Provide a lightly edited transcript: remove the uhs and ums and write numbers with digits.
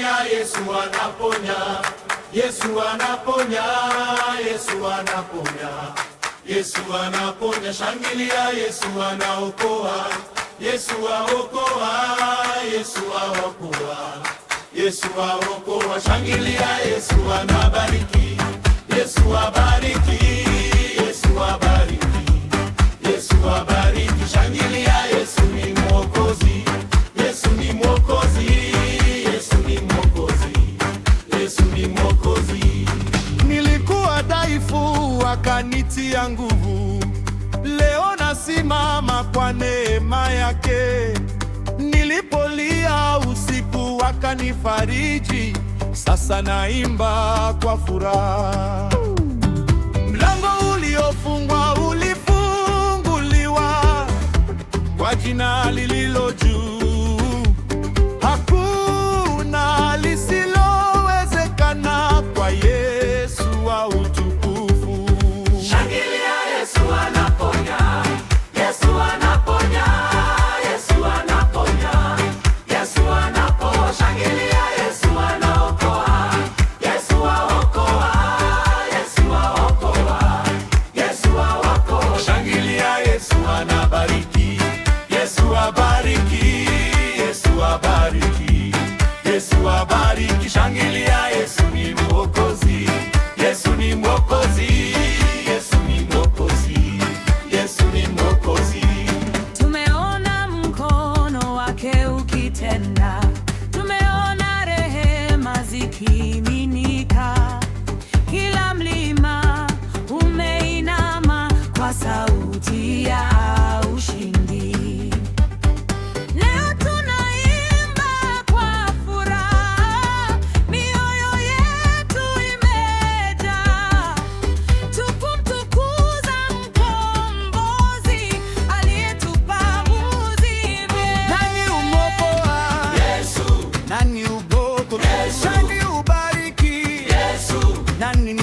shangilia, Yesu anaponya, Yesu anaponya, Yesu anaponya, Yesu anaponya, shangilia, Yesu anaokoa, Yesu aokoa, Yesu aokoa, Yesu aokoa, shangilia, Yesu anabariki, Yesu abariki, Yesu abariki, Yesu abariki, shangilia, Yesu ni Mwokozi, Yesu ni Mwokozi, Yesu ni Mwokozi, Yesu ni Mwokozi. Nilikuwa dhaifu akanitia nguvu, leo nasimama kwa neema yake. Nilipolia usiku akanifariji, sasa naimba kwa furaha. Mlango uliofungwa ulifunguliwa kwa jina lililo juu. Hakuna lisilowezekana kwa Yesu wa utukufu. Shangilia, Yesu anaponya, Yesu anaponya, Yesu anaponya, Yesu anaponya, shangilia, Yesu anaokoa, Yesu aokoa, Yesu aokoa, Yesu aokoa, shangilia, Yesu anabariki, Yesu abariki, Yesu abariki, Yesu abariki, shangilia, Yesu ni Mwokozi, Yesu ni Mwokozi, Yesu ni Mwokozi, Yesu ni Mwokozi. Tumeona mkono wake ukitenda, tumeona rehema zikimiminika, kila mlima umeinama kwa sauti ya ushindi. Leo tunaimba kwa furaha, mioyo yetu imejaa, tukumtukuza Mkombozi aliyetupa uzima. Nani umokoa? Yesu. Nani uboko? Yesu. Nani ubariki? Yesu. Nani